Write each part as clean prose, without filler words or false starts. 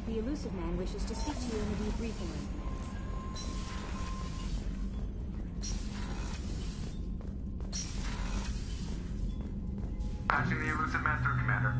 The elusive man wishes to speak to you in a debriefing room. Patching the elusive man through, Commander.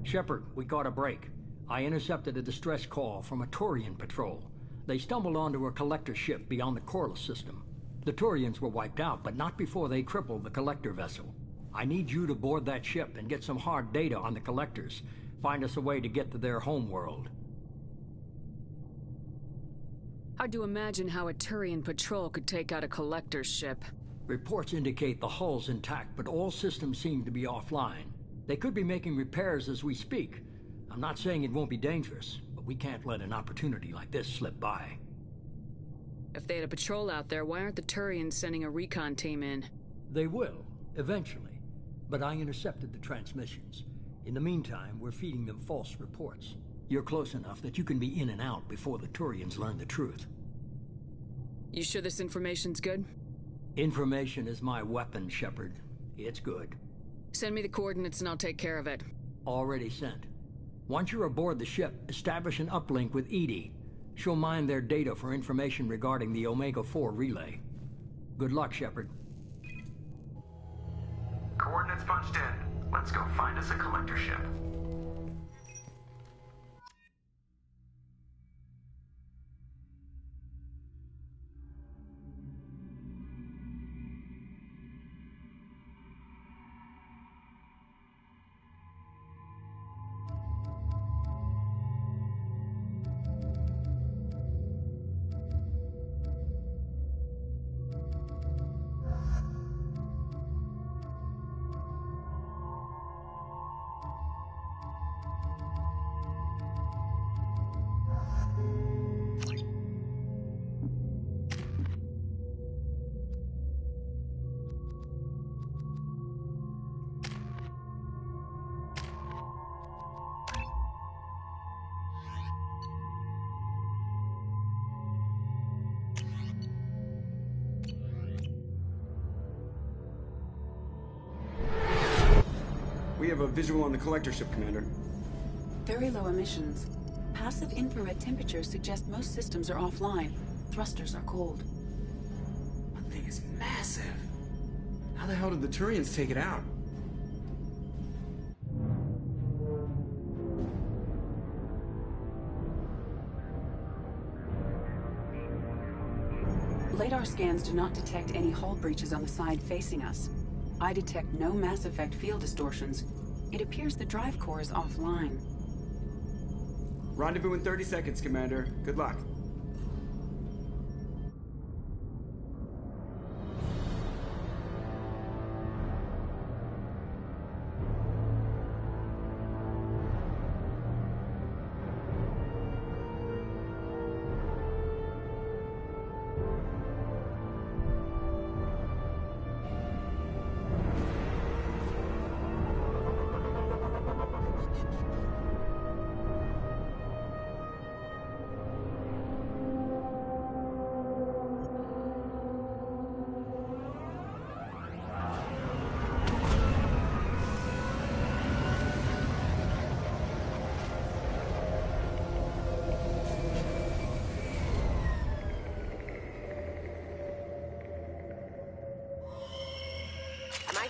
Shepard, we got a break. I intercepted a distress call from a Turian patrol. They stumbled onto a collector ship beyond the Corliss system. The Turians were wiped out, but not before they crippled the collector vessel. I need you to board that ship and get some hard data on the collectors. Find us a way to get to their homeworld. Hard to imagine how a Turian patrol could take out a collector's ship. Reports indicate the hull's intact, but all systems seem to be offline. They could be making repairs as we speak. I'm not saying it won't be dangerous, but we can't let an opportunity like this slip by. If they had a patrol out there, why aren't the Turians sending a recon team in? They will, eventually. But I intercepted the transmissions. In the meantime, we're feeding them false reports. You're close enough that you can be in and out before the Turians learn the truth. You sure this information's good? Information is my weapon, Shepard. It's good. Send me the coordinates and I'll take care of it. Already sent. Once you're aboard the ship, establish an uplink with Edie. She'll mine their data for information regarding the Omega-4 relay. Good luck, Shepard. Coordinates punched in. Let's go find us a collector ship. We have a visual on the collector ship, Commander. Very low emissions. Passive infrared temperatures suggest most systems are offline. Thrusters are cold. That thing is massive. How the hell did the Turians take it out? Radar scans do not detect any hull breaches on the side facing us. I detect no mass effect field distortions. It appears the drive core is offline. Rendezvous in 30 seconds, Commander. Good luck.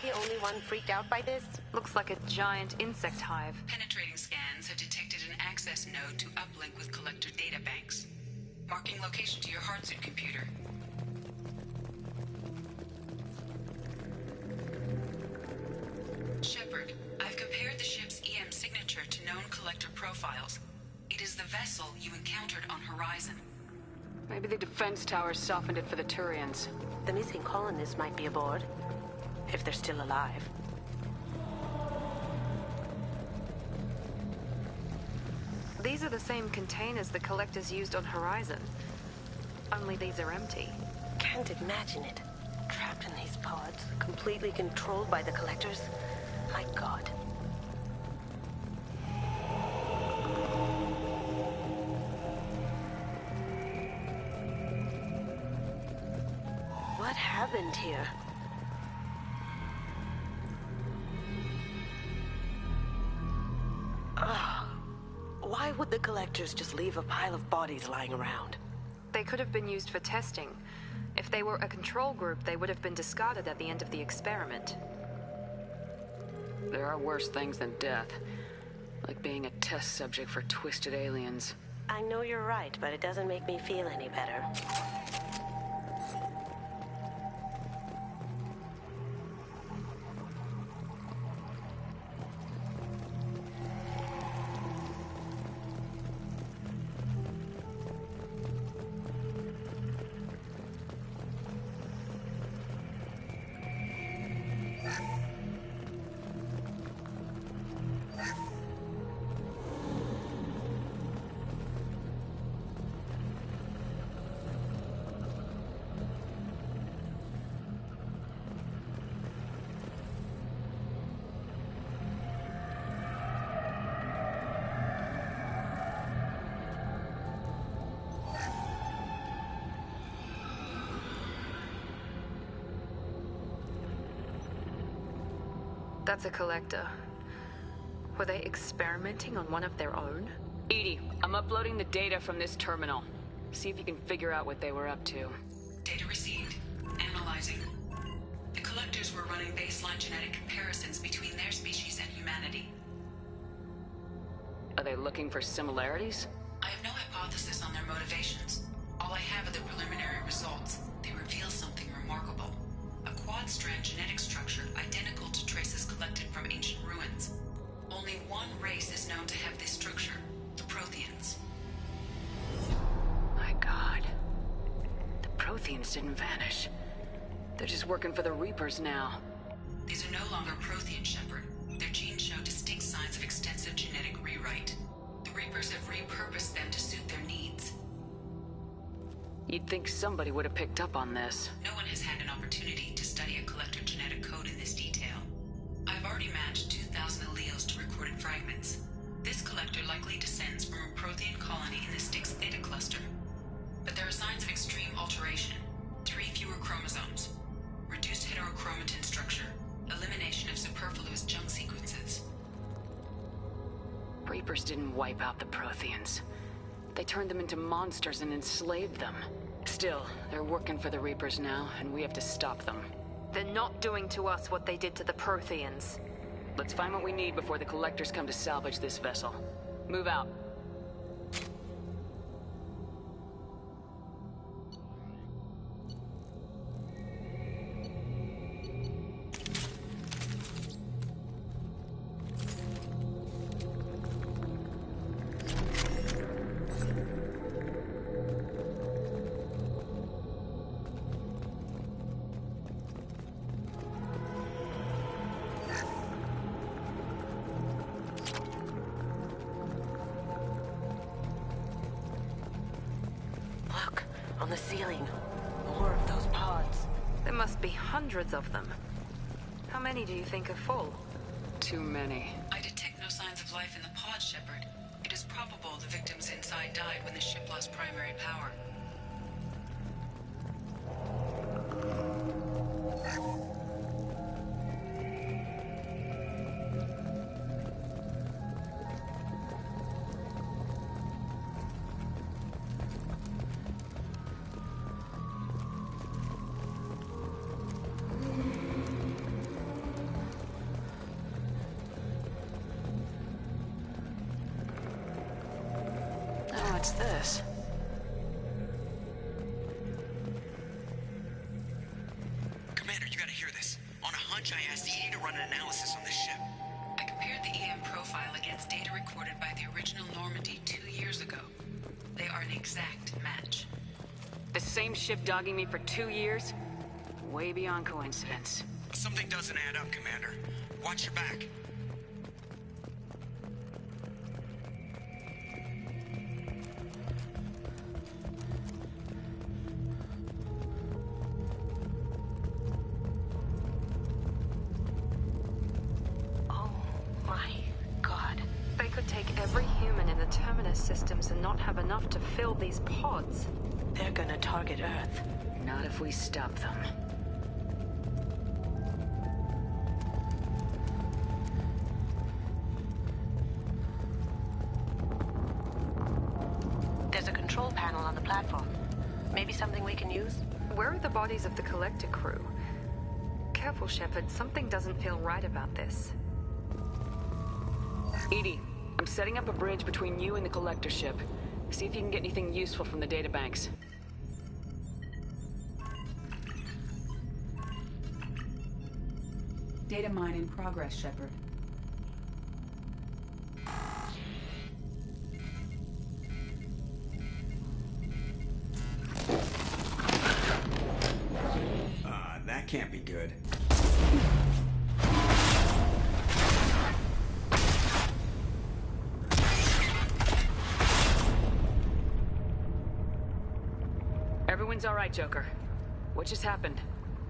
The only one freaked out by this? Looks like a giant insect hive. Penetrating scans have detected an access node to uplink with collector data banks. Marking location to your hardsuit computer. Shepard, I've compared the ship's EM signature to known collector profiles. It is the vessel you encountered on Horizon. Maybe the defense towers softened it for the Turians. The missing colonists might be aboard. If they're still alive. These are the same containers the collectors used on Horizon. Only these are empty. Can't imagine it. Trapped in these pods, completely controlled by the collectors. My God. What happened here? Why would the collectors just leave a pile of bodies lying around? They could have been used for testing. If they were a control group, they would have been discarded at the end of the experiment. There are worse things than death. Like being a test subject for twisted aliens. I know you're right, but it doesn't make me feel any better. That's a collector. Were they experimenting on one of their own? Edie, I'm uploading the data from this terminal. See if you can figure out what they were up to. Data received. Analyzing. The collectors were running baseline genetic comparisons between their species and humanity. Are they looking for similarities? I have no hypothesis on their motivations. All I have are the preliminary results. They reveal something remarkable. A quad-strand genetic structure identical to traces collected from ancient ruins. Only one race is known to have this structure, the Protheans. My God. The Protheans didn't vanish. They're just working for the Reapers now. These are no longer Prothean, Shepard. Their genes show distinct signs of extensive genetic rewrite. The Reapers have repurposed them to suit their needs. You'd think somebody would have picked up on this. No one has had an opportunity to study a collector genetic code in this detail. I've already matched 2,000 alleles to recorded fragments. This collector likely descends from a Prothean colony in the Styx Theta cluster. But there are signs of extreme alteration. 3 fewer chromosomes. Reduced heterochromatin structure. Elimination of superfluous junk sequences. Reapers didn't wipe out the Protheans. They turned them into monsters and enslaved them. Still, they're working for the Reapers now, and we have to stop them. They're not doing to us what they did to the Protheans. Let's find what we need before the collectors come to salvage this vessel. Move out. Look, on the ceiling. More of those pods. There must be hundreds of them. How many do you think are full? Too many. I detect no signs of life in the pod, Shepard. It is probable the victims inside died when the ship lost primary power. Oh, what's this? Commander, you gotta hear this. On a hunch, I asked Edie to run an analysis on this ship. I compared the EM profile against data recorded by the original Normandy 2 years ago. They are an exact match. The same ship dogging me for 2 years? Way beyond coincidence. Something doesn't add up, Commander. Watch your back. Oh my God. They could take every human in the Terminus systems and not have enough to fill these pods. They're gonna target Earth. Not if we stop them. There's a control panel on the platform. Maybe something we can use? Where are the bodies of the collector crew? Careful, Shepard. Something doesn't feel right about this. EDI, I'm setting up a bridge between you and the collector ship. See if you can get anything useful from the databanks. Data mine in progress, Shepard. That can't be good. Everyone's all right, Joker. What just happened?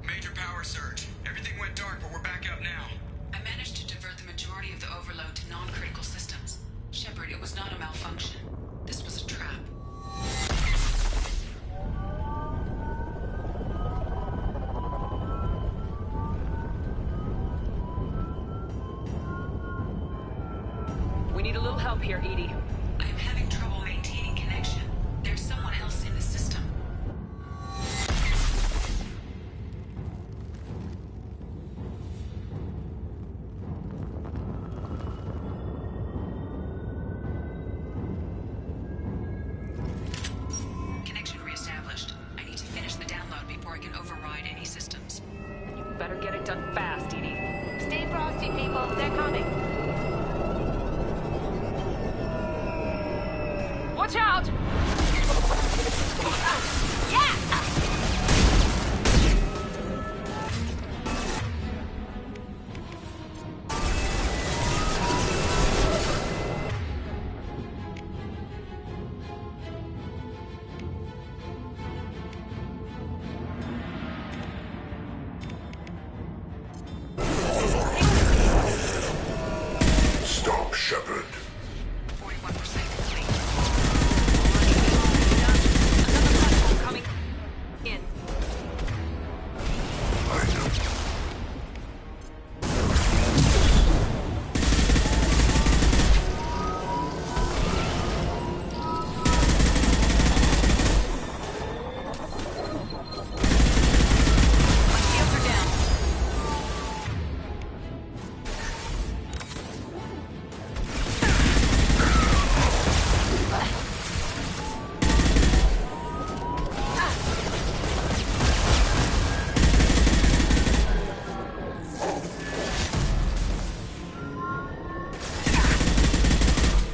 Major power surge. Everything went dark, but we're back up now. I managed to divert the majority of the overload to non-critical systems. Shepard, it was not a malfunction. This was a trap. We need a little help here, EDI. I am having trouble maintaining connection. There's someone else in the system. Connection reestablished. I need to finish the download before I can override any systems. You better get it done fast, EDI. Stay frosty, people. They're coming. Watch out! Stop, Shepard. 41% complete. Another platform coming in. I know. My shields are down.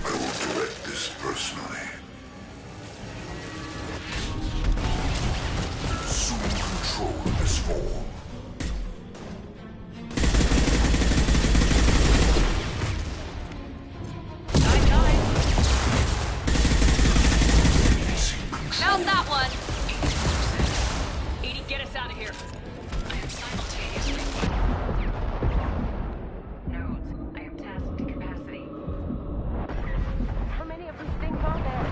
I will direct this personally. Assume control of this form. Seek control. Found that one! EDI, get us out of here. I am simultaneously. Nodes, I am tasked to capacity. How many of these things are there?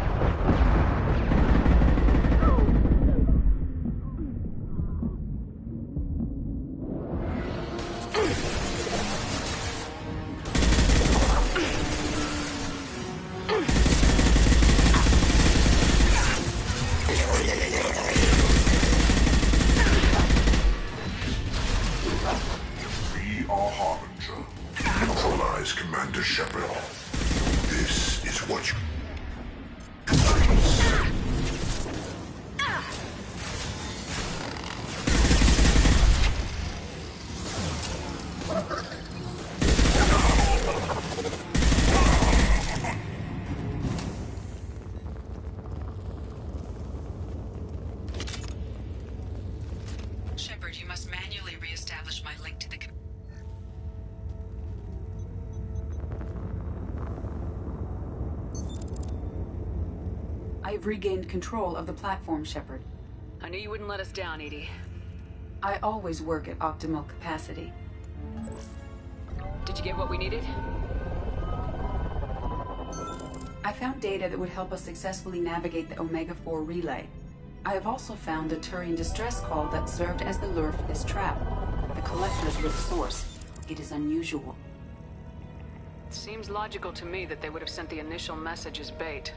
Be our harbinger. Neutralize Commander Shepard. This is what you... Shepard, you must manually reestablish my link to the... I've regained control of the platform, Shepard. I knew you wouldn't let us down, EDI. I always work at optimal capacity. Did you get what we needed? I found data that would help us successfully navigate the Omega-4 relay. I have also found a Turian distress call that served as the lure for this trap. The collectors were the source. It is unusual. Seems logical to me that they would have sent the initial message as bait.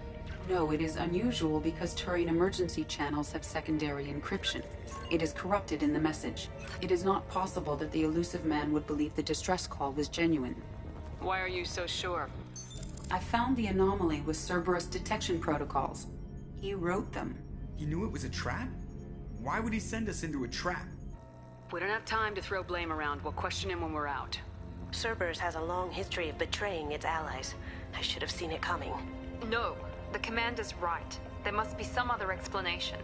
No, it is unusual because Turian emergency channels have secondary encryption. It is corrupted in the message. It is not possible that the elusive man would believe the distress call was genuine. Why are you so sure? I found the anomaly with Cerberus detection protocols. He wrote them. He knew it was a trap? Why would he send us into a trap? We don't have time to throw blame around. We'll question him when we're out. Cerberus has a long history of betraying its allies. I should have seen it coming. No, the commander's right. There must be some other explanation.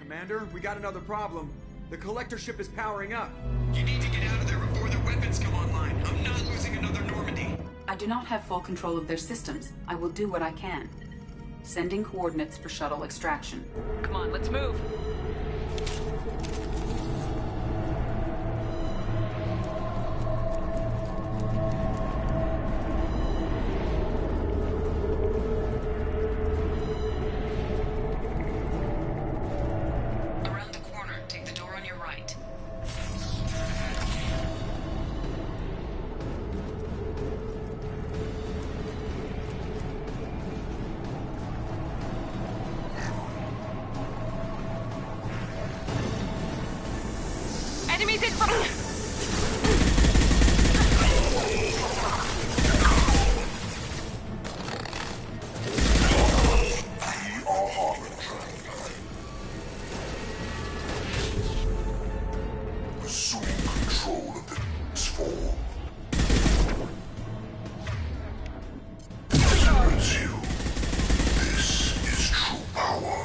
Commander, we got another problem. The collector ship is powering up. You need to get out of there before their weapons come online. I'm not losing another Normandy. I do not have full control of their systems. I will do what I can. Sending coordinates for shuttle extraction. Come on, let's move. Around the corner, take the door on your right. Enemies in front! We are Harbinger. Assuming control of the form. Towards you. This is true power.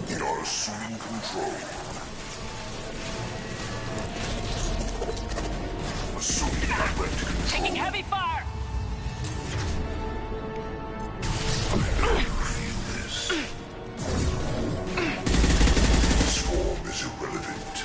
We are assuming control. Assuming direct control. Taking heavy fire! Feel this. This form is irrelevant.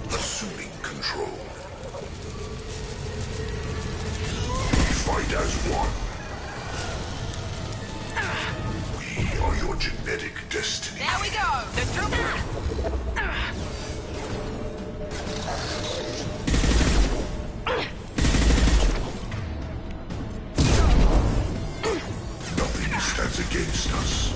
Assuming control. We fight as one. We are your genetic destiny. There we go! The trooper! Nothing stands against us.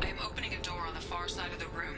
I am opening a door on the far side of the room.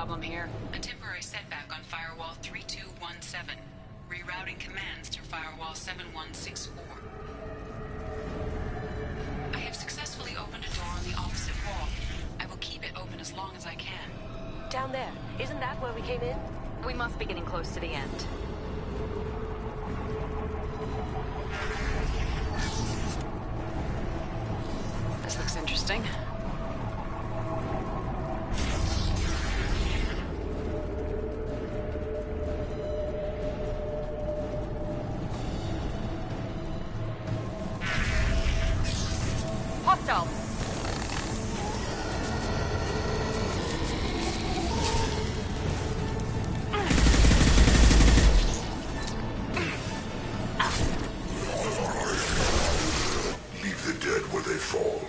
problem here? A temporary setback on Firewall 3217. Rerouting commands through Firewall 7164. I have successfully opened a door on the opposite wall. I will keep it open as long as I can. Down there. Isn't that where we came in? We must be getting close to the end. This looks interesting. Hostile! Leave the dead where they fall.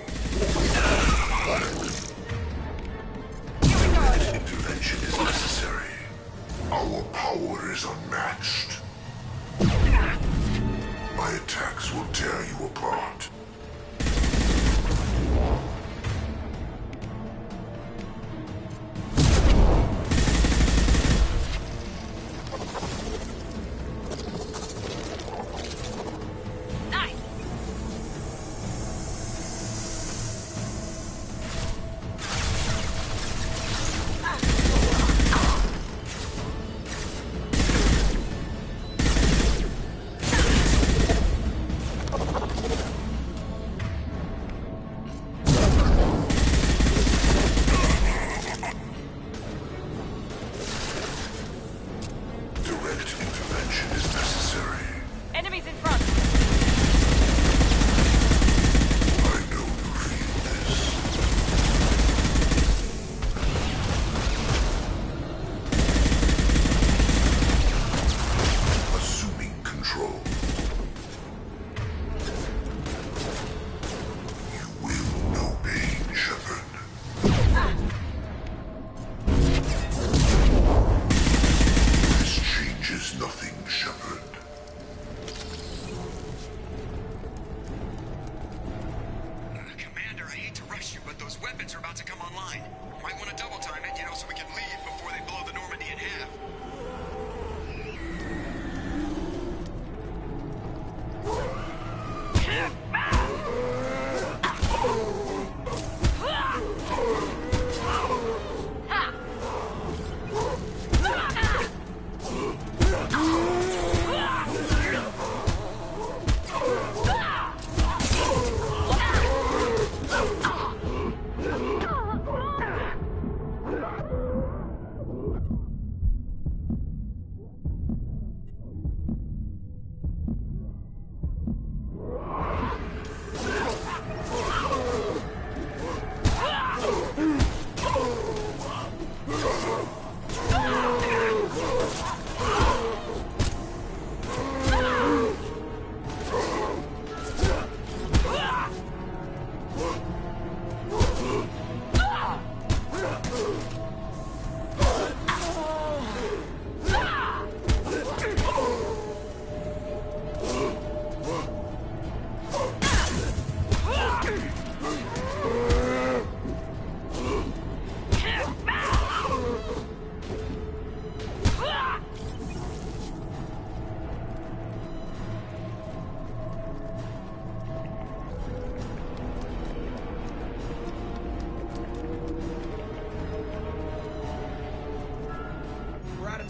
Intervention is necessary. Our power is unmatched. My attacks will tear you apart.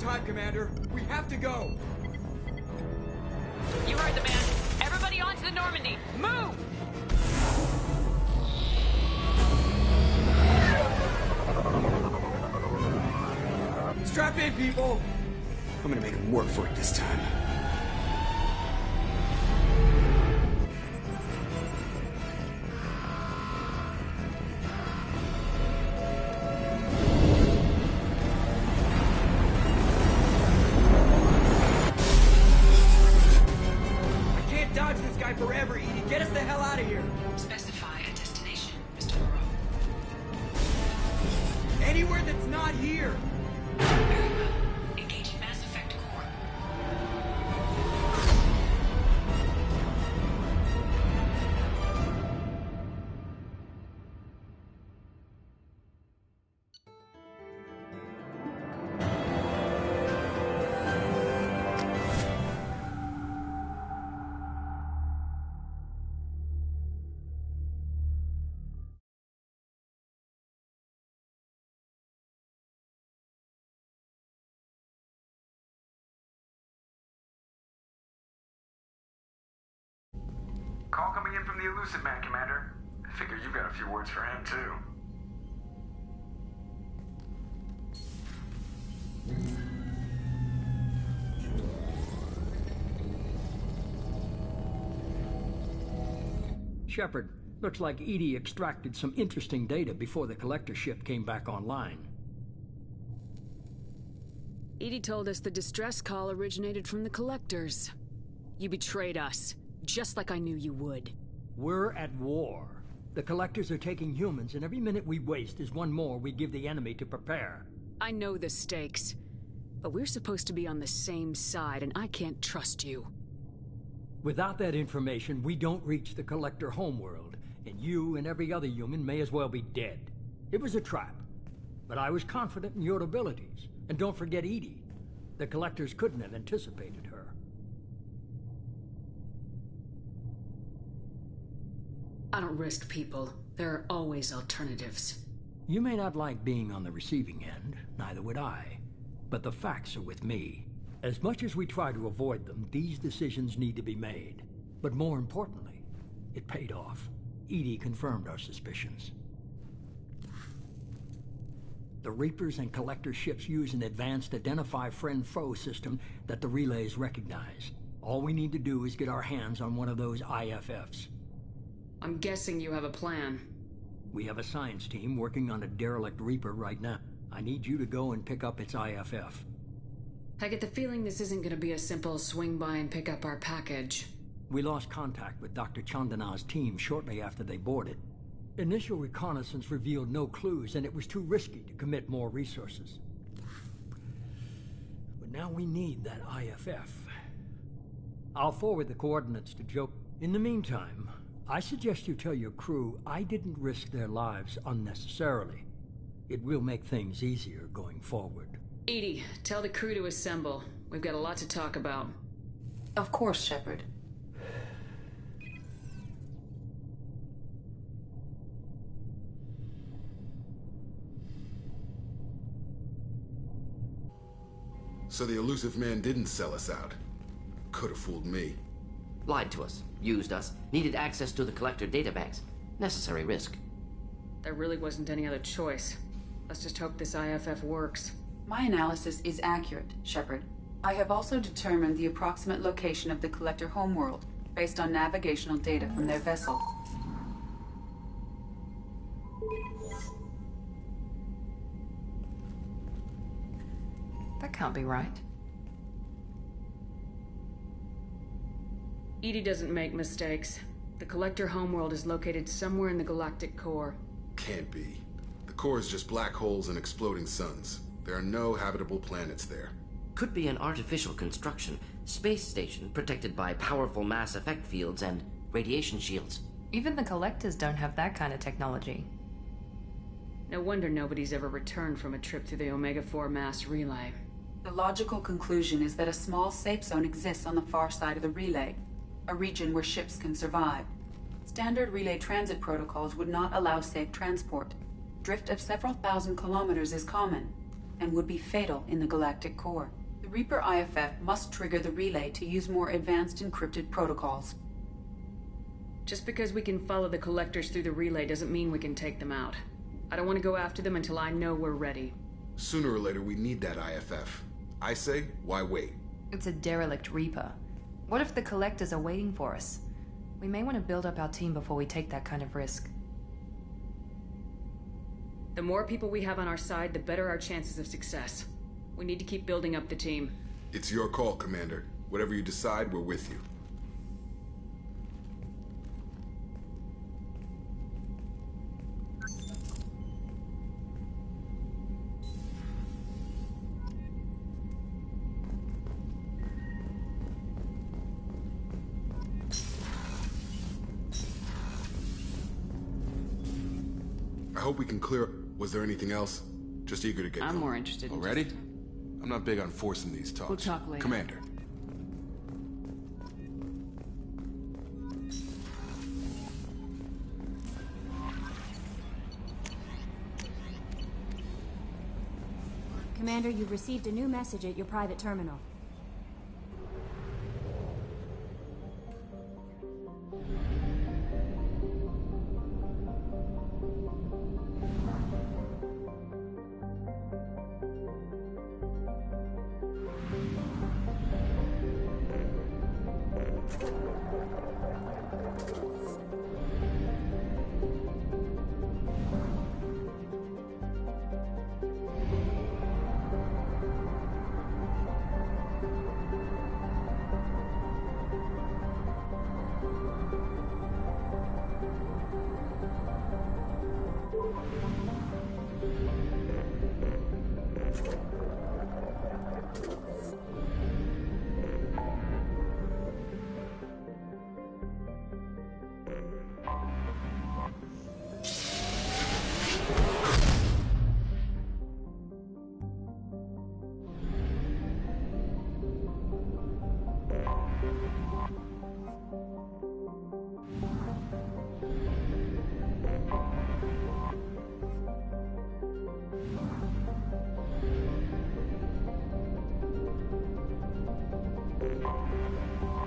time, Commander. We have to go. You heard the man. Everybody onto the Normandy. Move! Strap in, people! I'm gonna make him work for it this time. I can't dodge this guy forever, Edie. Get us the hell out of here! Specify a destination, Mr. Moreau. Anywhere that's not here! Very well. Engaging Mass Effect Core. Call coming in from the Elusive Man, Commander. I figure you've got a few words for him, too. Shepard, looks like EDI extracted some interesting data before the collector ship came back online. EDI told us the distress call originated from the collectors. You betrayed us, just like I knew you would. We're at war. The collectors are taking humans, and every minute we waste is one more we give the enemy to prepare. I know the stakes, but we're supposed to be on the same side, and I can't trust you. Without that information, we don't reach the collector homeworld, and you and every other human may as well be dead. It was a trap, but I was confident in your abilities. And don't forget EDI. The collectors couldn't have anticipated her. I don't risk people. There are always alternatives. You may not like being on the receiving end, neither would I. But the facts are with me. As much as we try to avoid them, these decisions need to be made. But more importantly, it paid off. EDI confirmed our suspicions. The Reapers and Collector ships use an advanced Identify Friend-Foe system that the relays recognize. All we need to do is get our hands on one of those IFFs. I'm guessing you have a plan. We have a science team working on a derelict Reaper right now. I need you to go and pick up its IFF. I get the feeling this isn't gonna be a simple swing by and pick up our package. We lost contact with Dr. Chandana's team shortly after they boarded. Initial reconnaissance revealed no clues, and it was too risky to commit more resources. But now we need that IFF. I'll forward the coordinates to Joe. In the meantime, I suggest you tell your crew I didn't risk their lives unnecessarily. It will make things easier going forward. EDI, tell the crew to assemble. We've got a lot to talk about. Of course, Shepard. So the Elusive Man didn't sell us out. Could have fooled me. Lied to us, used us, needed access to the Collector databanks. Necessary risk. There really wasn't any other choice. Let's just hope this IFF works. My analysis is accurate, Shepard. I have also determined the approximate location of the Collector homeworld, based on navigational data from their vessel. That can't be right. EDI doesn't make mistakes. The Collector homeworld is located somewhere in the galactic core. Can't be. The core is just black holes and exploding suns. There are no habitable planets there. Could be an artificial construction, space station protected by powerful mass effect fields and radiation shields. Even the Collectors don't have that kind of technology. No wonder nobody's ever returned from a trip through the Omega-4 mass relay. The logical conclusion is that a small safe zone exists on the far side of the relay, a region where ships can survive. Standard relay transit protocols would not allow safe transport. Drift of several thousand kilometers is common, and would be fatal in the galactic core. The Reaper IFF must trigger the relay to use more advanced encrypted protocols. Just because we can follow the Collectors through the relay doesn't mean we can take them out. I don't want to go after them until I know we're ready. Sooner or later, we need that IFF. I say, why wait? It's a derelict Reaper. What if the Collectors are waiting for us? We may want to build up our team before we take that kind of risk. The more people we have on our side, the better our chances of success. We need to keep building up the team. It's your call, Commander. Whatever you decide, we're with you. I hope we can clear... Was there anything else? Just eager to get I'm going. more interested in Already? I'm not big on forcing these talks. We'll talk later. Commander. Commander, you've received a new message at your private terminal.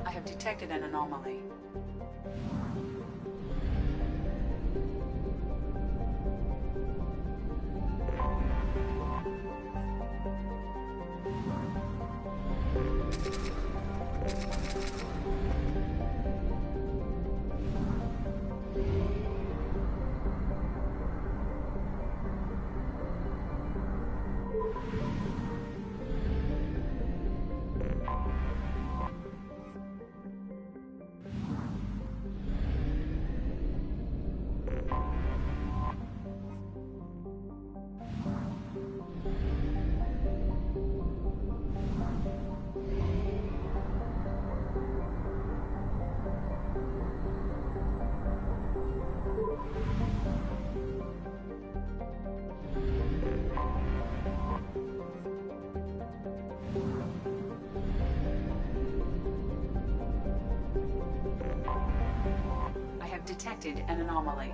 I have detected an anomaly. Detected an anomaly.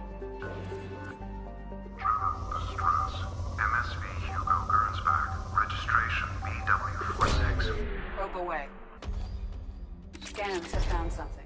Distress. MSV Hugo Gernsback. Registration BW46. Probe away. Scans have found something.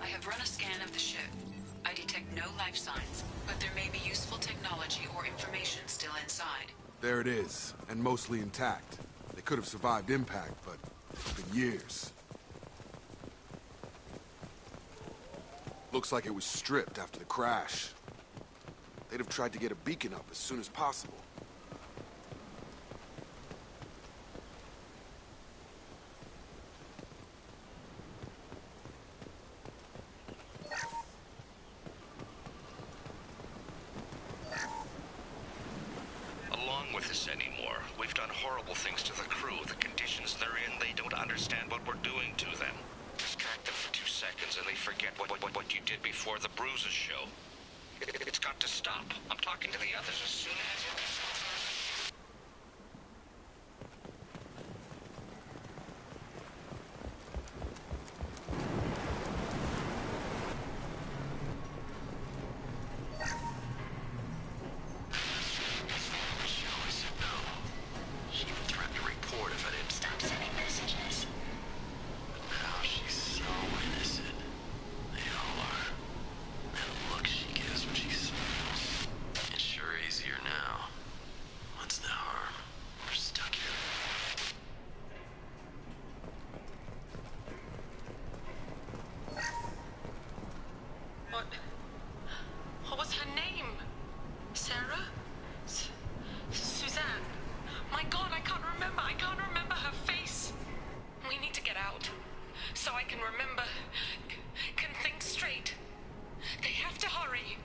I have run a scan of the ship. I detect no life signs, but there may be useful technology or information still inside. There it is, and mostly intact. They could have survived impact, but it's been years. Looks like it was stripped after the crash. They'd have tried to get a beacon up as soon as possible. Along with this anymore. We've done horrible things to the crew. The conditions they're in, they don't understand what we're doing to them. Distract them for 2 seconds and they forget what you did before the bruises show. It's got to stop. I'm talking to the others as soon as... She even threatened to report if I didn't stop sending messages. But now she's so innocent. They all are. That look she gives when she smiles. It's sure easier now. What's the harm? We're stuck here. What was her name? Sarah? Suzanne? My God, I can't remember. I can't remember her face. We need to get out. So I can remember. Can think straight. They have to hurry.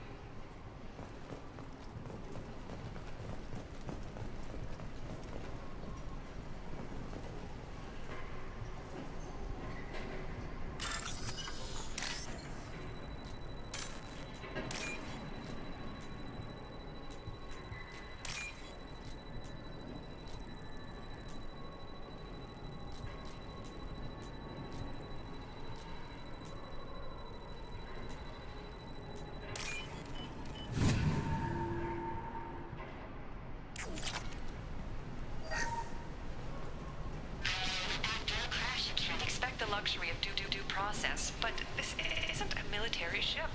Luxury of due process, but this isn't a military ship.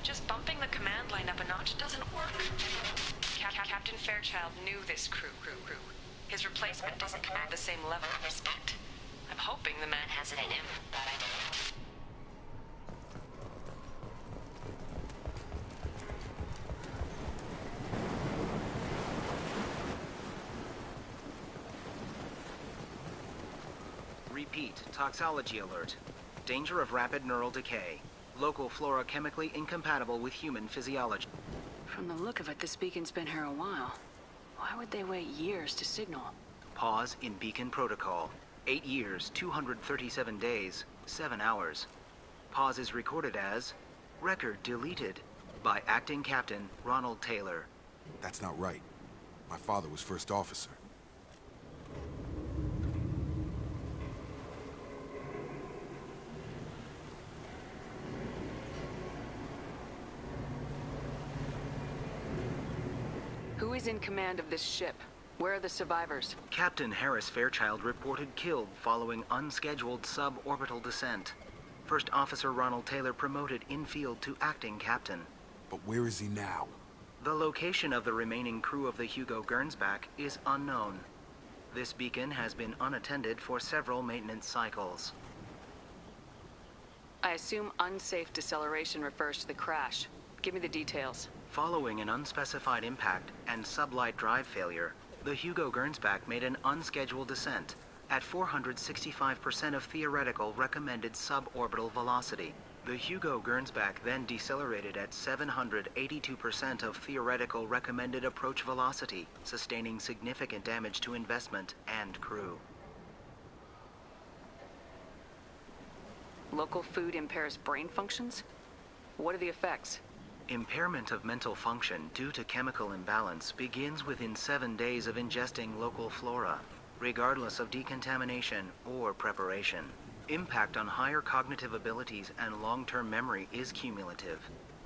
Just bumping the command line up a notch doesn't work. Captain Fairchild knew this crew. His replacement doesn't command the same level of respect. I'm hoping the man has it in him, but I don't know. Repeat, toxology alert. Danger of rapid neural decay. Local flora chemically incompatible with human physiology. From the look of it, this beacon's been here a while. Why would they wait years to signal? Pause in beacon protocol. 8 years, 237 days, 7 hours. Pause is recorded as record deleted by Acting Captain Ronald Taylor. That's not right. My father was first officer. Who is in command of this ship? Where are the survivors? Captain Harris Fairchild reported killed following unscheduled suborbital descent. First Officer Ronald Taylor promoted in-field to acting captain. But where is he now? The location of the remaining crew of the Hugo Gernsback is unknown. This beacon has been unattended for several maintenance cycles. I assume unsafe deceleration refers to the crash. Give me the details. Following an unspecified impact and sublight drive failure, the Hugo Gernsback made an unscheduled descent at 465% of theoretical recommended suborbital velocity. The Hugo Gernsback then decelerated at 782% of theoretical recommended approach velocity, sustaining significant damage to investment and crew. Local food impairs brain functions? What are the effects? Impairment of mental function due to chemical imbalance begins within 7 days of ingesting local flora, regardless of decontamination or preparation. Impact on higher cognitive abilities and long-term memory is cumulative,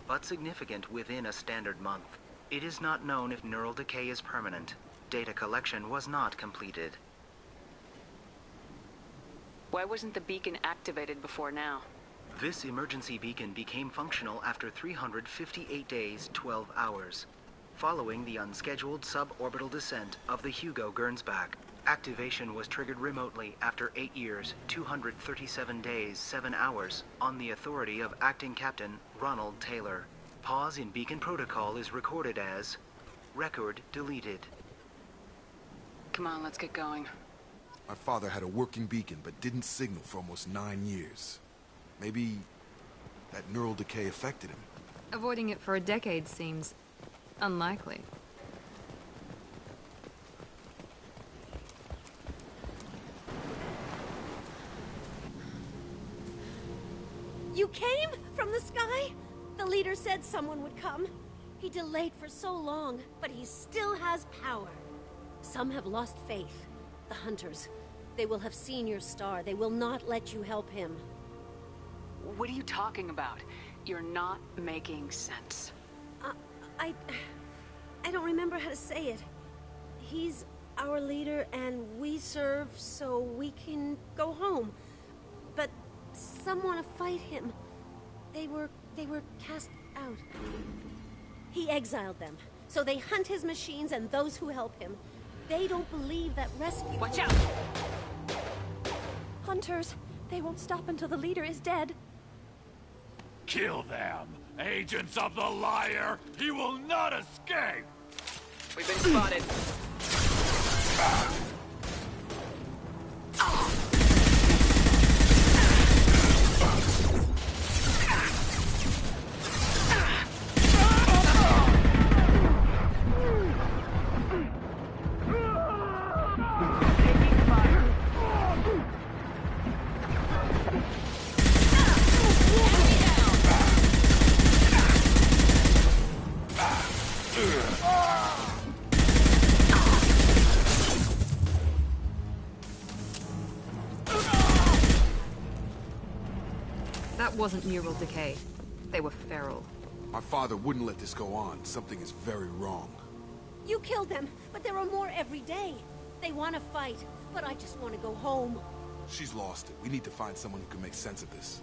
but significant within a standard month. It is not known if neural decay is permanent. Data collection was not completed. Why wasn't the beacon activated before now? This emergency beacon became functional after 358 days, 12 hours, following the unscheduled suborbital descent of the Hugo Gernsback. Activation was triggered remotely after 8 years, 237 days, 7 hours, on the authority of Acting Captain Ronald Taylor. Pause in beacon protocol is recorded as record deleted. Come on, let's get going. My father had a working beacon but didn't signal for almost 9 years. Maybe that neural decay affected him. Avoiding it for a decade seems unlikely. You came from the sky? The leader said someone would come. He delayed for so long, but he still has power. Some have lost faith. The Hunters. They will have seen your star. They will not let you help him. What are you talking about? You're not making sense. I don't remember how to say it. He's our leader and we serve so we can go home. But some want to fight him. They were cast out. He exiled them, so they hunt his machines and those who help him. They don't believe that rescue... Watch out! Hunters, they won't stop until the leader is dead. Kill them! Agents of the liar! He will not escape! We've been spotted. That wasn't neural decay. They were feral. My father wouldn't let this go on. Something is very wrong. You killed them, but there are more every day. They want to fight, but I just want to go home. She's lost it. We need to find someone who can make sense of this.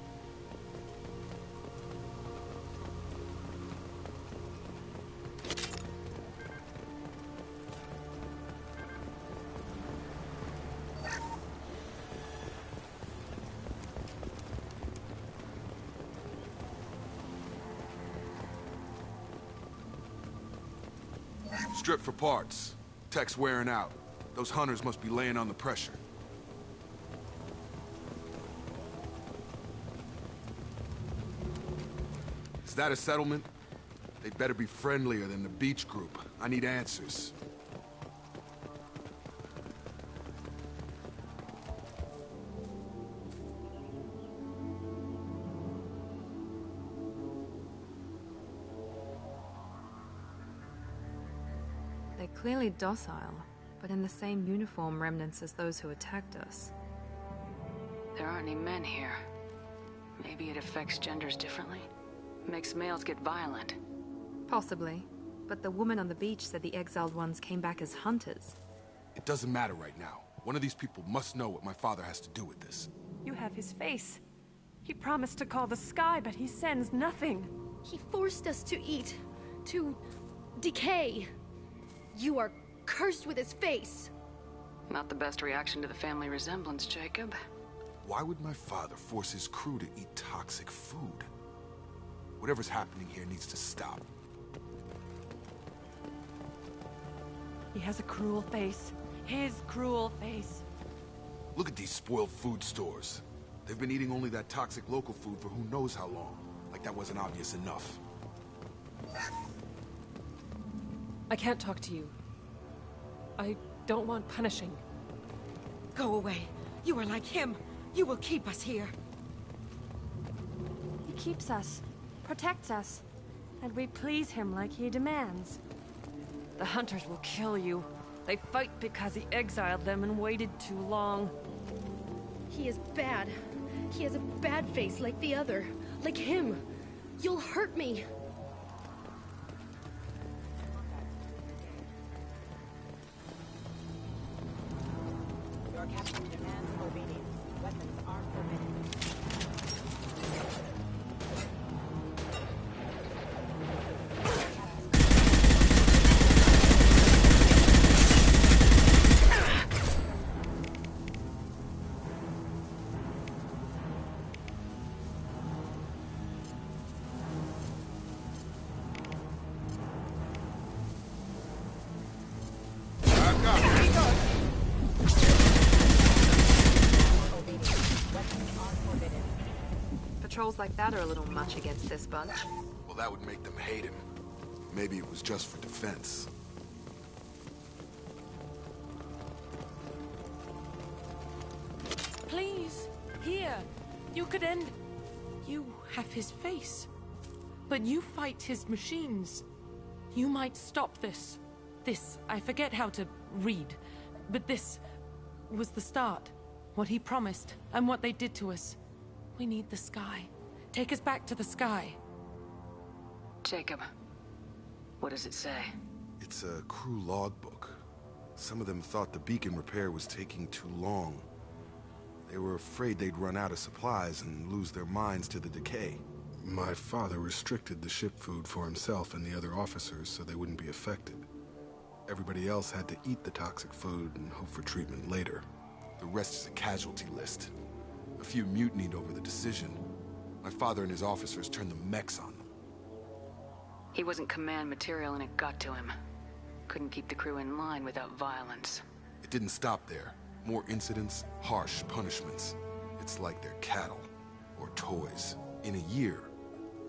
Strip for parts. Tech's wearing out. Those hunters must be laying on the pressure. Is that a settlement? They'd better be friendlier than the beach group. I need answers. They're clearly docile, but in the same uniform remnants as those who attacked us. There aren't any men here. Maybe it affects genders differently? Makes males get violent. Possibly. But the woman on the beach said the exiled ones came back as hunters. It doesn't matter right now. One of these people must know what my father has to do with this. You have his face. He promised to call the sky, but he sends nothing. He forced us to eat, to decay. You are cursed with his face. Not the best reaction to the family resemblance, Jacob. Why would my father force his crew to eat toxic food? Whatever's happening here needs to stop. He has a cruel face. His cruel face. Look at these spoiled food stores. They've been eating only that toxic local food for who knows how long. Like that wasn't obvious enough. I can't talk to you. I don't want punishing. Go away. You are like him. You will keep us here. He keeps us, protects us, and we please him like he demands. The Hunters will kill you. They fight because he exiled them and waited too long. He is bad. He has a bad face like the other. Like him. You'll hurt me. Your captain demands obedience. Weapons are forbidden. Patrols like that are a little much against this bunch. Well, that would make them hate him. Maybe it was just for defense. Please, here. You could end... You have his face. But you fight his machines. You might stop this. This, I forget how to read, but this was the start. What he promised, and what they did to us. We need the sky. Take us back to the sky. Jacob, what does it say? It's a crew logbook. Some of them thought the beacon repair was taking too long. They were afraid they'd run out of supplies and lose their minds to the decay. My father restricted the ship food for himself and the other officers so they wouldn't be affected. Everybody else had to eat the toxic food and hope for treatment later. The rest is a casualty list. A few mutinied over the decision. My father and his officers turned the mechs on them. He wasn't command material and it got to him. Couldn't keep the crew in line without violence. It didn't stop there. More incidents, harsh punishments. It's like they're cattle or toys. In a year,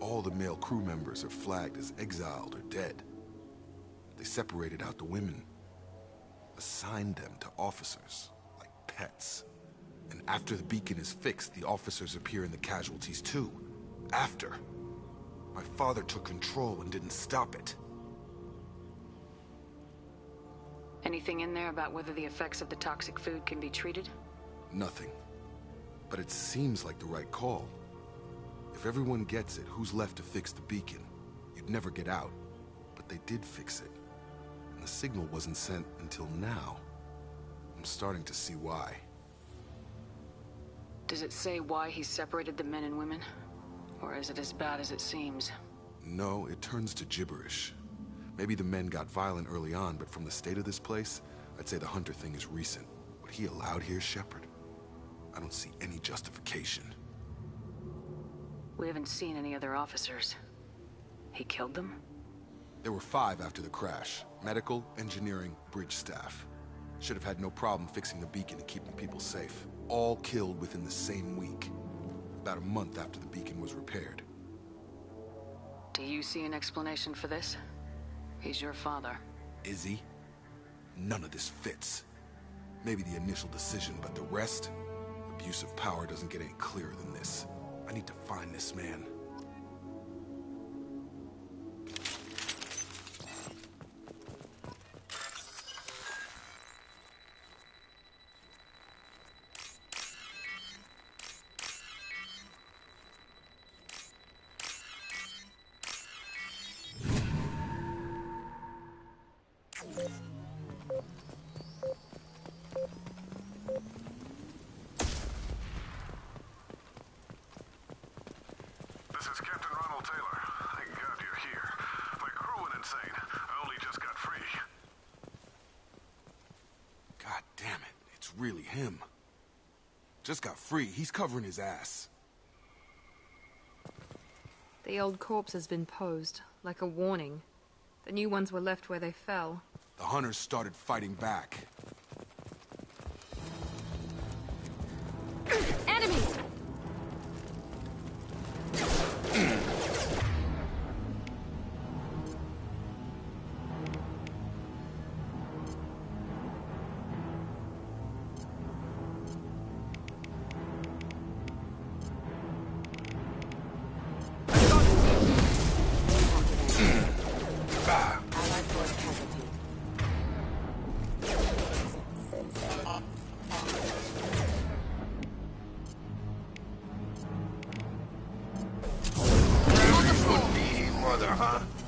all the male crew members are flagged as exiled or dead. They separated out the women, assigned them to officers, like pets. And after the beacon is fixed, the officers appear in the casualties too. After. My father took control and didn't stop it. Anything in there about whether the effects of the toxic food can be treated? Nothing. But it seems like the right call. If everyone gets it, who's left to fix the beacon? You'd never get out. But they did fix it. And the signal wasn't sent until now. I'm starting to see why. Does it say why he separated the men and women? Or is it as bad as it seems? No, it turns to gibberish. Maybe the men got violent early on, but from the state of this place, I'd say the Hunter thing is recent. What he allowed here, Shepard, I don't see any justification. We haven't seen any other officers. He killed them? There were 5 after the crash. Medical, engineering, bridge staff. Should have had no problem fixing the beacon and keeping people safe. All killed within the same week. About a month after the beacon was repaired. Do you see an explanation for this? He's your father. Is he? None of this fits. Maybe the initial decision, but the rest? Abuse of power doesn't get any clearer than this. I need to find this man. This is Captain Ronald Taylor. Thank God you're here. My crew went insane. I only just got free. God damn it, it's really him. Just got free. He's covering his ass. The old corpse has been posed, like a warning. The new ones were left where they fell. The hunters started fighting back. Enemies!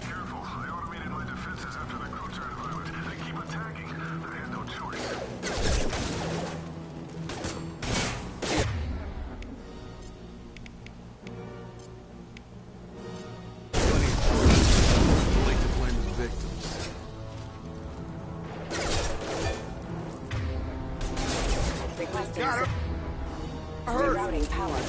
Careful. I automated my defenses after the crew turned violent. They keep attacking. I had no choice. Late to blame the victims. Requesting rerouting power.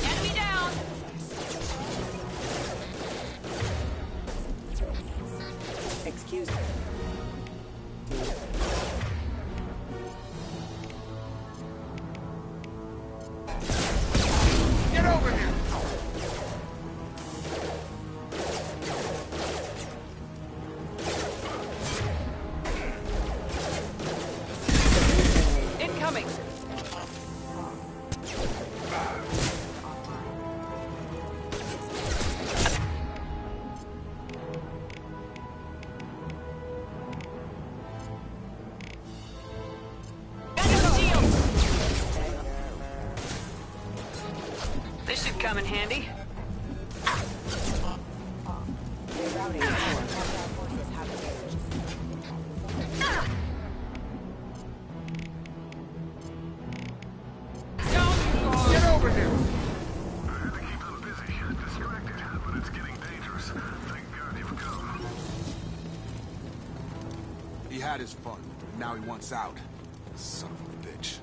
Enemy down! Excuse me. Get over here! Incoming! This should come in handy. Rerouting power. Hostile forces have engaged. Get over here! I had to keep them busy, distracted, but it's getting dangerous. Thank God you've come. He had his fun. Now he wants out. Son of a bitch.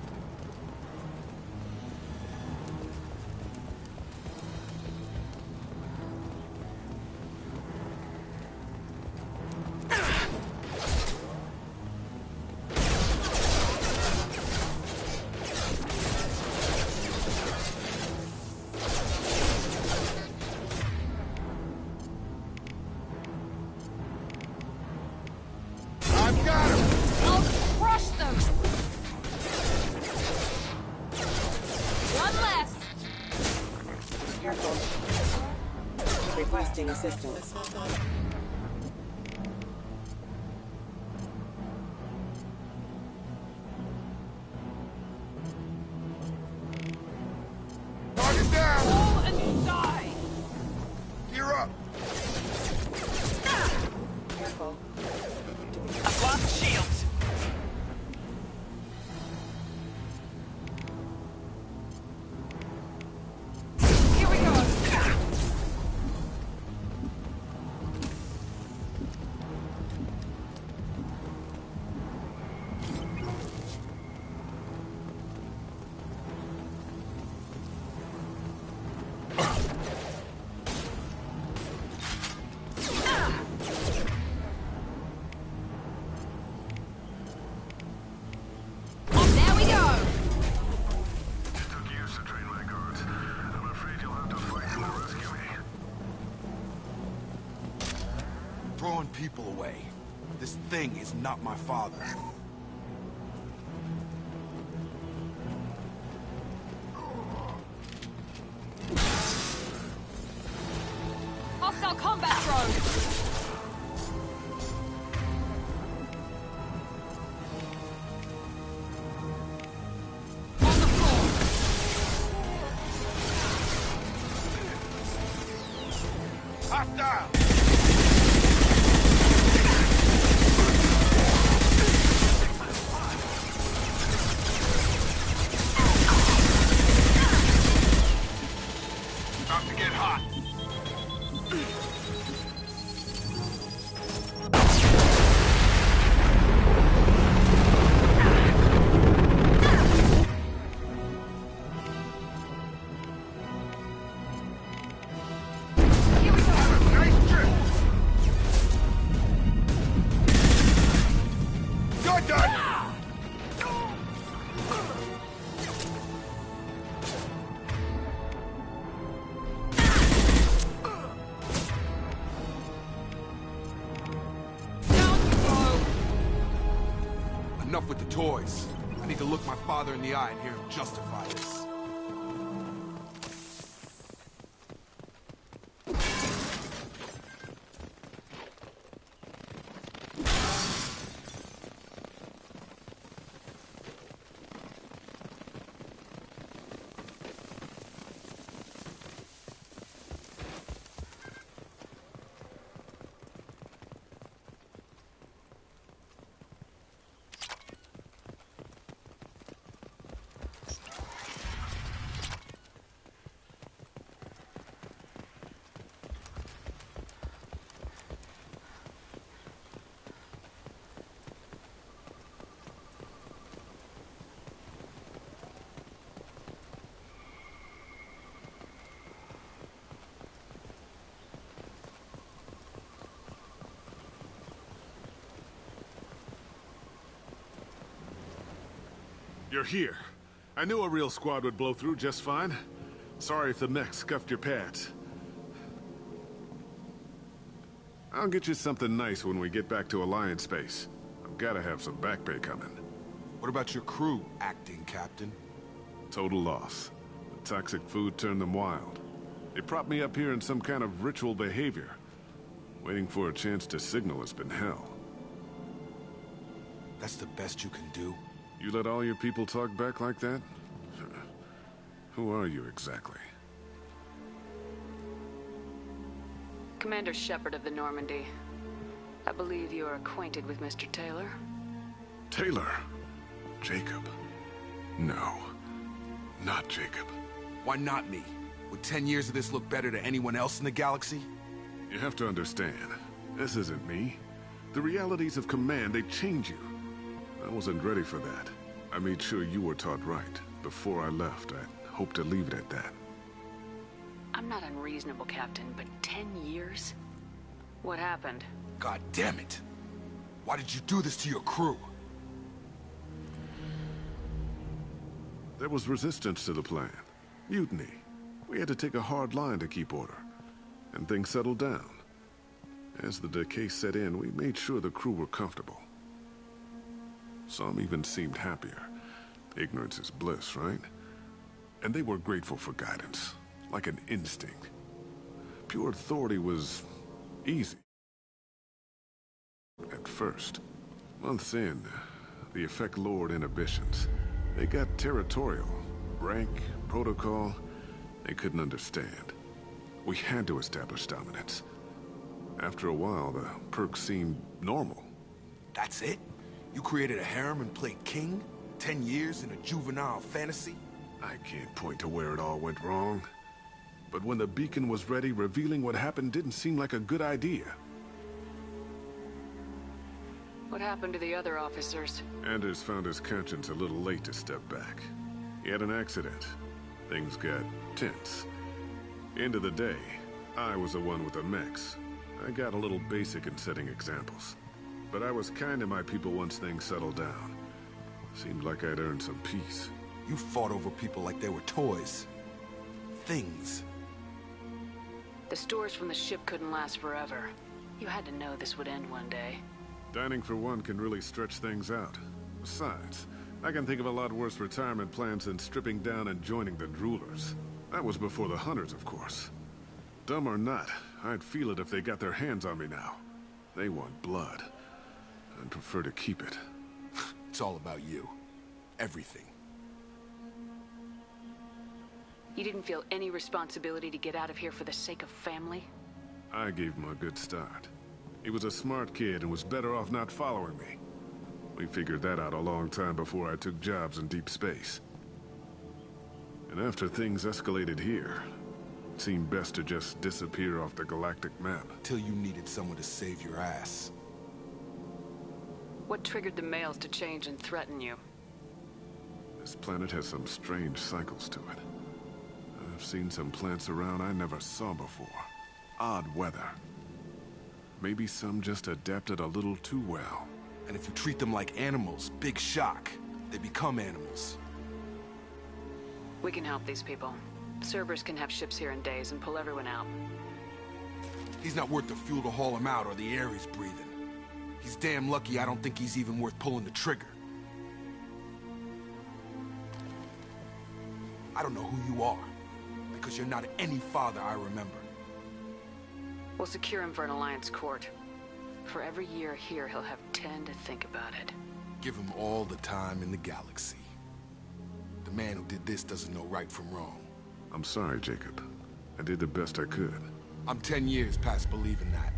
I've got him! I'll crush them! One less! Careful. Requesting assistance. Target down! Fall and die! Gear up! Careful. I've lost shields. Here we go. There we go. It took years to train my guards. I'm afraid you'll have to fight them to rescue me. Throwing people away. This thing is not my father. Hostile combat drone. On the floor. Hostile! About to get hot. Here we go. Nice trip! You're done! Down you go. Enough with the toys. I need to look my father in the eye and hear him justify this. You're here. I knew a real squad would blow through just fine. Sorry if the mech scuffed your pads. I'll get you something nice when we get back to Alliance Base. I've gotta have some back pay coming. What about your crew, acting captain? Total loss. The toxic food turned them wild. They propped me up here in some kind of ritual behavior. Waiting for a chance to signal has been hell. That's the best you can do? You let all your people talk back like that? Who are you exactly? Commander Shepard of the Normandy. I believe you are acquainted with Mr. Taylor. Taylor? Jacob? No. Not Jacob. Why not me? Would 10 years of this look better to anyone else in the galaxy? You have to understand, this isn't me. The realities of command, they change you. I wasn't ready for that. I made sure you were taught right. Before I left, I hoped to leave it at that. I'm not unreasonable, Captain, but 10 years? What happened? God damn it! Why did you do this to your crew? There was resistance to the plan. Mutiny. We had to take a hard line to keep order. And things settled down. As the decay set in, we made sure the crew were comfortable. Some even seemed happier. Ignorance is bliss, right? And they were grateful for guidance, like an instinct. Pure authority was easy. At first. Months in, the effect lowered inhibitions. They got territorial. Rank, protocol, they couldn't understand. We had to establish dominance. After a while, the perks seemed normal. That's it? You created a harem and played king? 10 years in a juvenile fantasy? I can't point to where it all went wrong. But when the beacon was ready, revealing what happened didn't seem like a good idea. What happened to the other officers? Anders found his conscience a little late to step back. He had an accident. Things got tense. End of the day, I was the one with the mechs. I got a little basic in setting examples. But I was kind to my people once things settled down. Seemed like I'd earned some peace. You fought over people like they were toys. Things. The stores from the ship couldn't last forever. You had to know this would end one day. Dining for one can really stretch things out. Besides, I can think of a lot worse retirement plans than stripping down and joining the droolers. That was before the hunters, of course. Dumb or not, I'd feel it if they got their hands on me now. They want blood. I'd prefer to keep it. It's all about you. Everything. You didn't feel any responsibility to get out of here for the sake of family? I gave him a good start. He was a smart kid and was better off not following me. We figured that out a long time before I took jobs in deep space. And after things escalated here, it seemed best to just disappear off the galactic map. Till you needed someone to save your ass. What triggered the males to change and threaten you? This planet has some strange cycles to it. I've seen some plants around I never saw before. Odd weather. Maybe some just adapted a little too well. And if you treat them like animals, big shock. They become animals. We can help these people. Cerberus can have ships here in days and pull everyone out. He's not worth the fuel to haul him out or the air he's breathing. He's damn lucky I don't think he's even worth pulling the trigger. I don't know who you are, because you're not any father I remember. We'll secure him for an Alliance court. For every year here, he'll have 10 to think about it. Give him all the time in the galaxy. The man who did this doesn't know right from wrong. I'm sorry, Jacob. I did the best I could. I'm 10 years past believing that.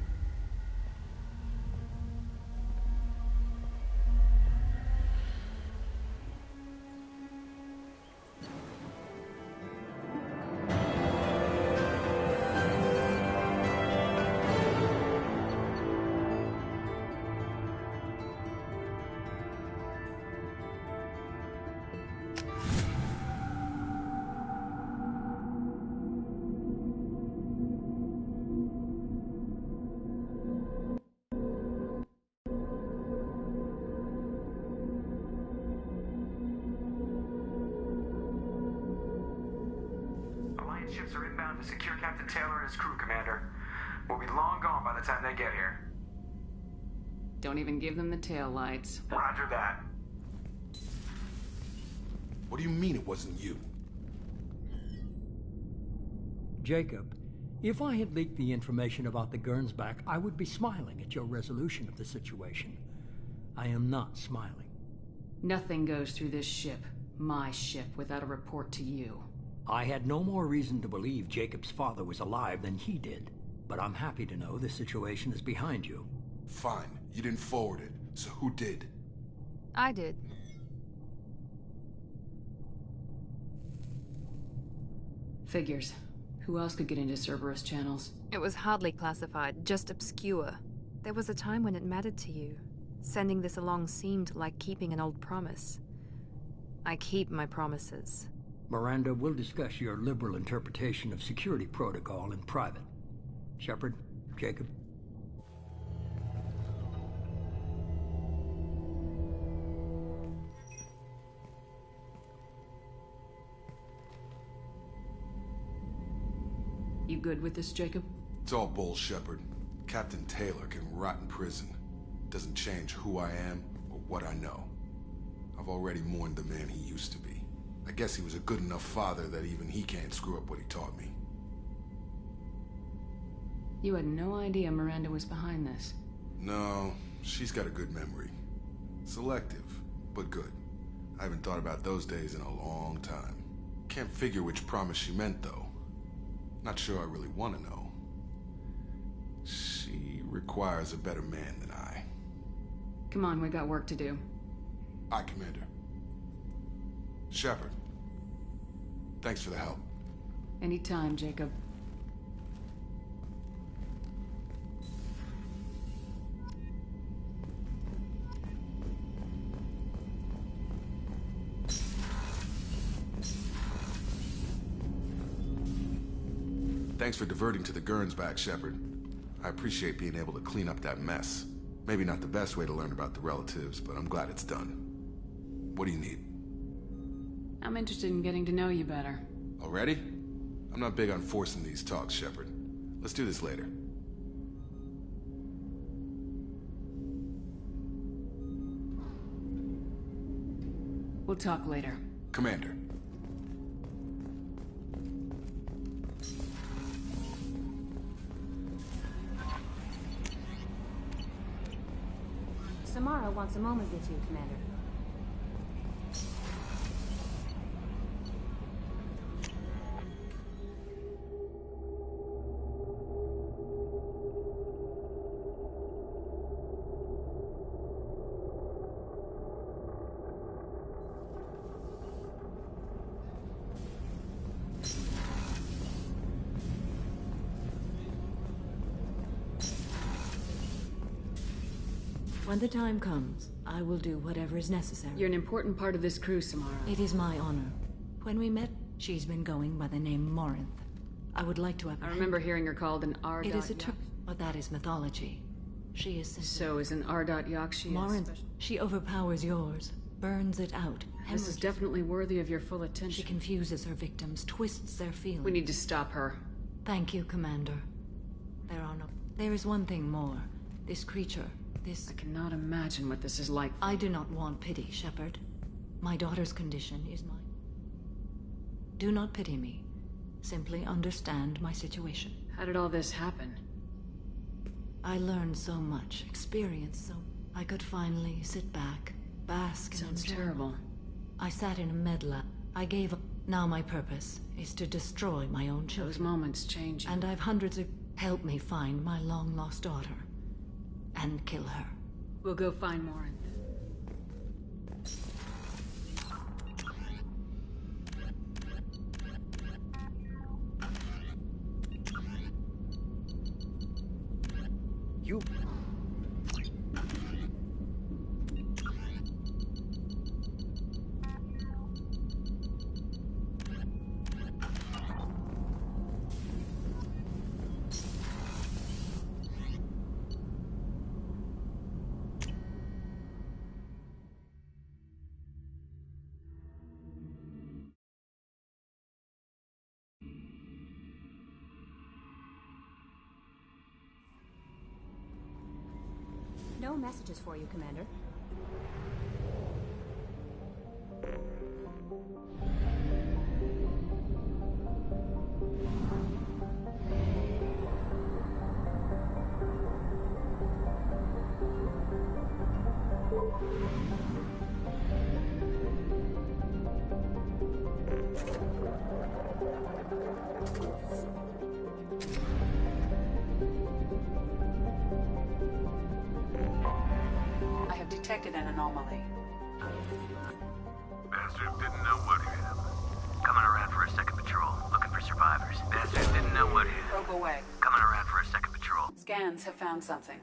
to secure Captain Taylor and his crew, Commander. We'll be long gone by the time they get here. Don't even give them the tail lights. Roger that. What do you mean it wasn't you? Jacob, if I had leaked the information about the Gernsback, I would be smiling at your resolution of the situation. I am not smiling. Nothing goes through this ship, my ship, without a report to you. I had no more reason to believe Jacob's father was alive than he did, but I'm happy to know the situation is behind you. Fine, you didn't forward it, so who did? I did. Figures. Who else could get into Cerberus channels? It was hardly classified, just obscure. There was a time when it mattered to you. Sending this along seemed like keeping an old promise. I keep my promises. Miranda, we'll discuss your liberal interpretation of security protocol in private. Shepard, Jacob. You good with this, Jacob? It's all bull, Shepard. Captain Taylor can rot in prison. Doesn't change who I am or what I know. I've already mourned the man he used to be. I guess he was a good enough father that even he can't screw up what he taught me. You had no idea Miranda was behind this. No, she's got a good memory. Selective, but good. I haven't thought about those days in a long time. Can't figure which promise she meant, though. Not sure I really want to know. She requires a better man than I. Come on, we got work to do. Aye, Commander. Shepard. Thanks for the help. Anytime, Jacob. Thanks for diverting to the Gernsback, Shepard. I appreciate being able to clean up that mess. Maybe not the best way to learn about the relatives, but I'm glad it's done. What do you need? I'm interested in getting to know you better. Already? I'm not big on forcing these talks, Shepard. Let's do this later. We'll talk later. Commander. Samara wants a moment with you, Commander. When the time comes, I will do whatever is necessary. You're an important part of this crew, Samara. It is my honor. When we met, she's been going by the name Morinth. I would like to I remember hearing her called an R. It is a term, but that is mythology. She is... So is an R. Yakshi. Morinth, she overpowers yours, burns it out. This is definitely worthy of your full attention. She confuses her victims, twists their feelings. We need to stop her. Thank you, Commander. There is one thing more. This creature, I cannot imagine what this is like. I do not want pity, Shepard. My daughter's condition is mine. Do not pity me. Simply understand my situation. How did all this happen? I learned so much, experienced so... I could finally sit back, bask in Sounds terrible. I sat in a med lab. I gave up. Now my purpose is to destroy my own children. Those moments change. And I've hundreds of... Help me find my long-lost daughter. And kill her. We'll go find Morinth. You... No messages for you, Commander. I have detected an anomaly. Bastard didn't know what hit him. Coming around for a second patrol, looking for survivors. Bastard didn't know what hit him. Probe away. Coming around for a second patrol. Scans have found something.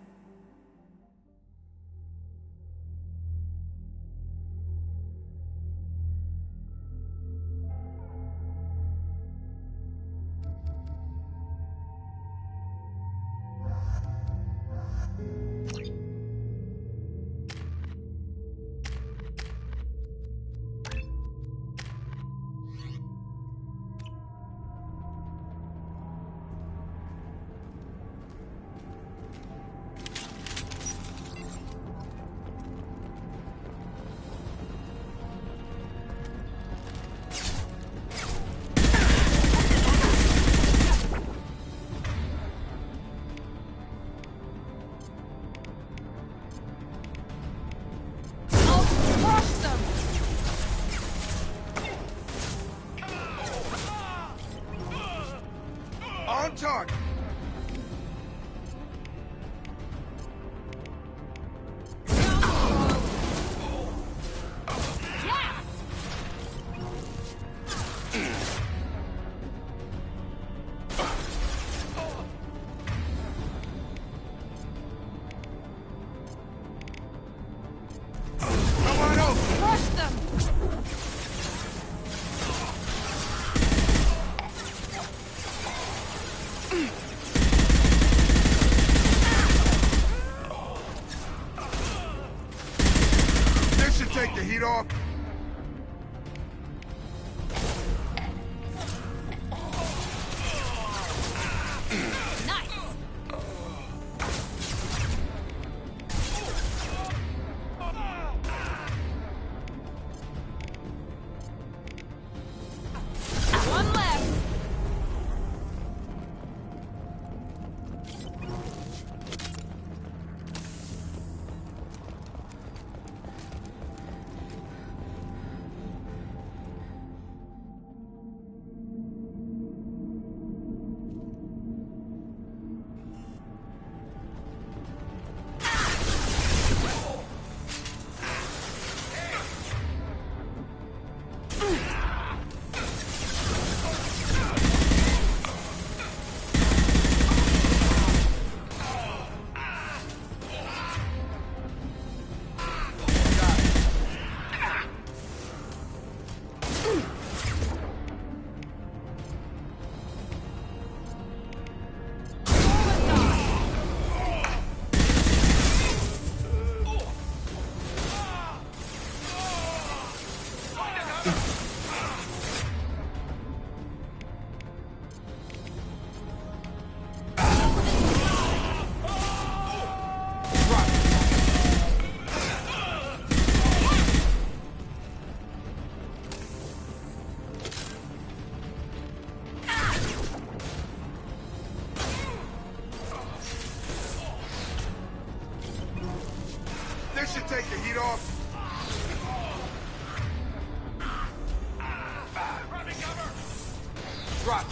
On target! Take the heat off. One left. This should take the heat off. Grabbing cover! Drop.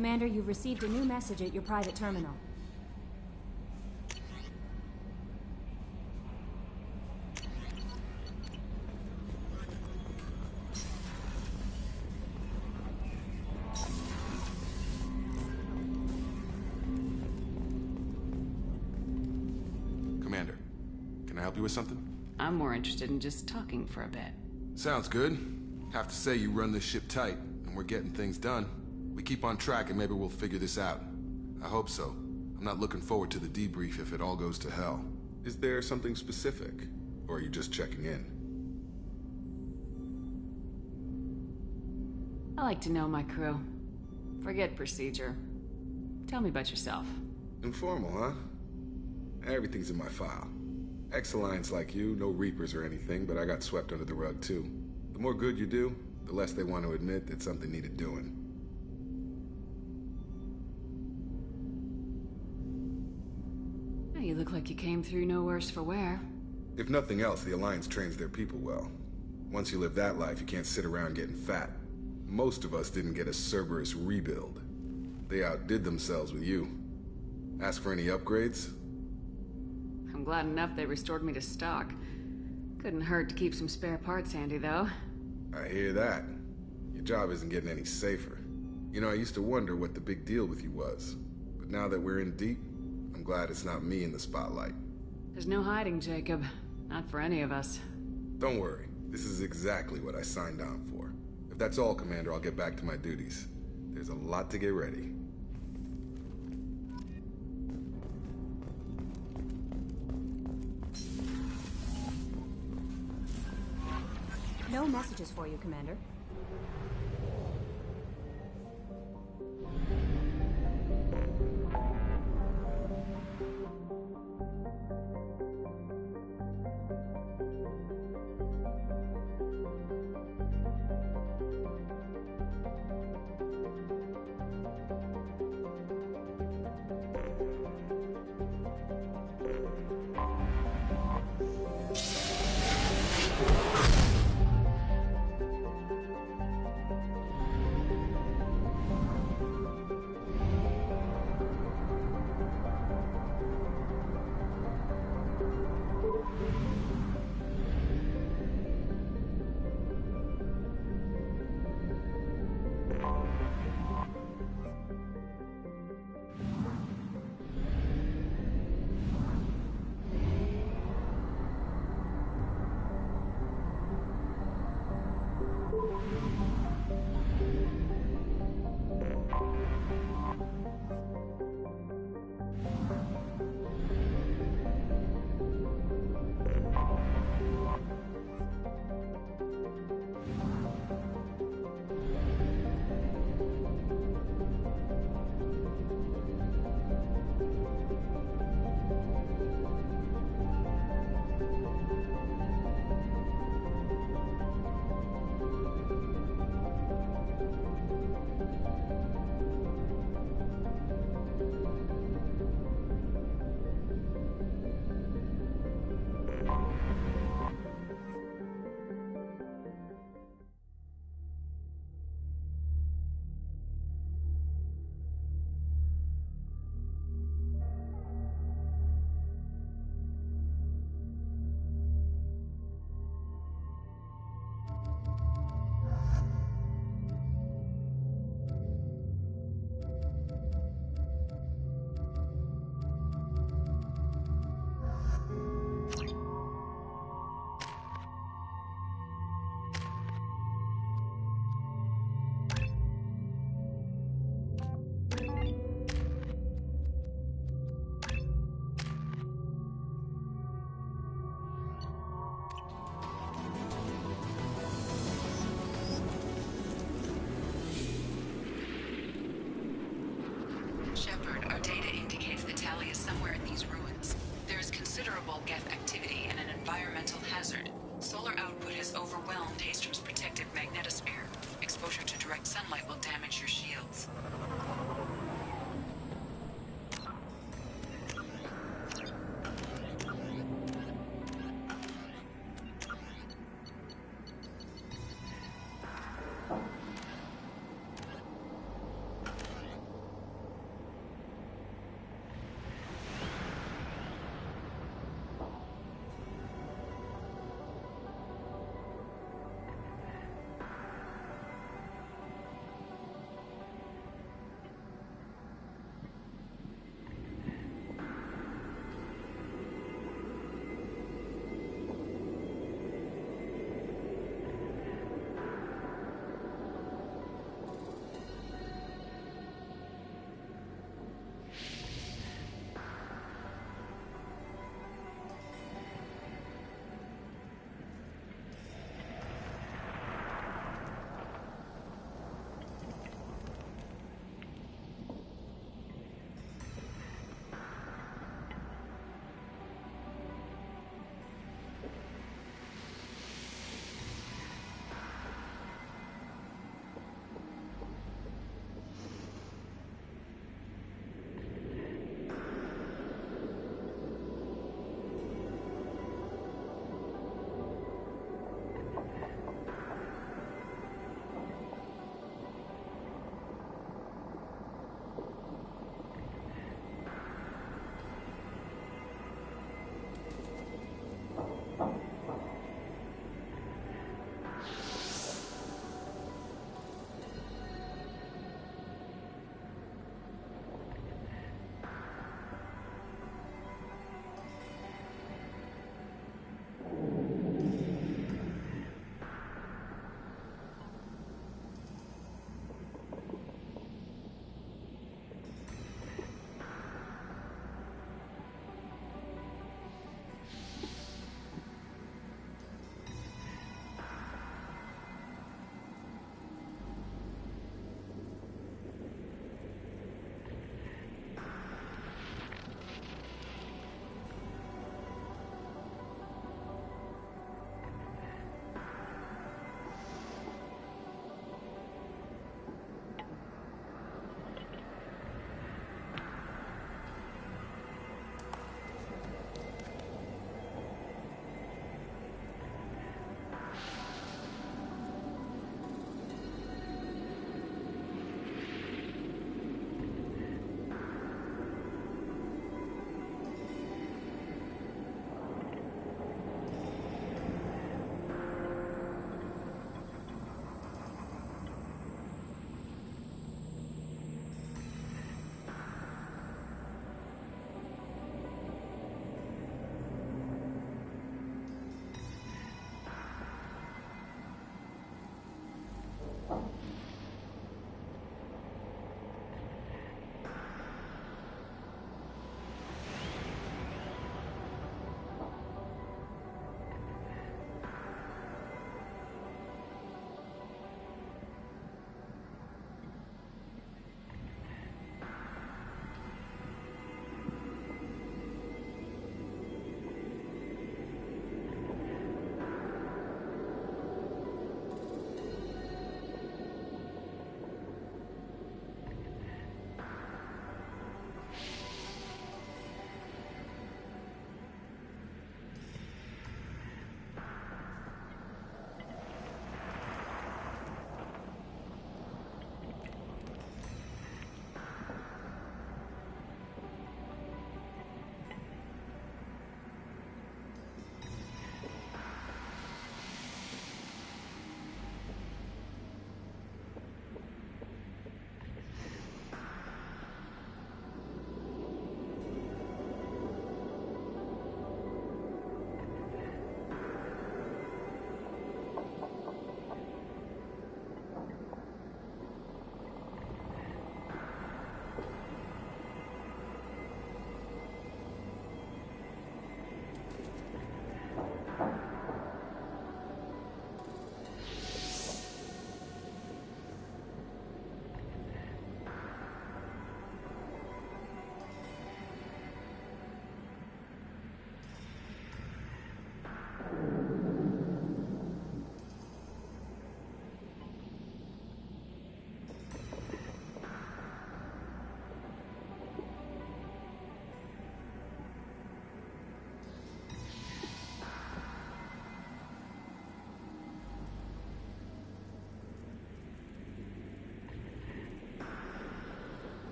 Commander, you've received a new message at your private terminal. Commander, can I help you with something? I'm more interested in just talking for a bit. Sounds good. Have to say you run this ship tight, and we're getting things done. We keep on track and maybe we'll figure this out. I hope so. I'm not looking forward to the debrief if it all goes to hell. Is there something specific? Or are you just checking in? I like to know my crew. Forget procedure. Tell me about yourself. Informal, huh? Everything's in my file. Ex-Alliance like you, no Reapers or anything, but I got swept under the rug too. The more good you do, the less they want to admit that something needed doing. You look like you came through no worse for wear. If nothing else, the Alliance trains their people well. Once you live that life, you can't sit around getting fat. Most of us didn't get a Cerberus rebuild. They outdid themselves with you. Ask for any upgrades? I'm glad enough they restored me to stock. Couldn't hurt to keep some spare parts handy, though. I hear that. Your job isn't getting any safer. You know, I used to wonder what the big deal with you was. But now that we're in deep, I'm glad it's not me in the spotlight. There's no hiding, Jacob. Not for any of us. Don't worry. This is exactly what I signed on for. If that's all, Commander, I'll get back to my duties. There's a lot to get ready. No messages for you, Commander.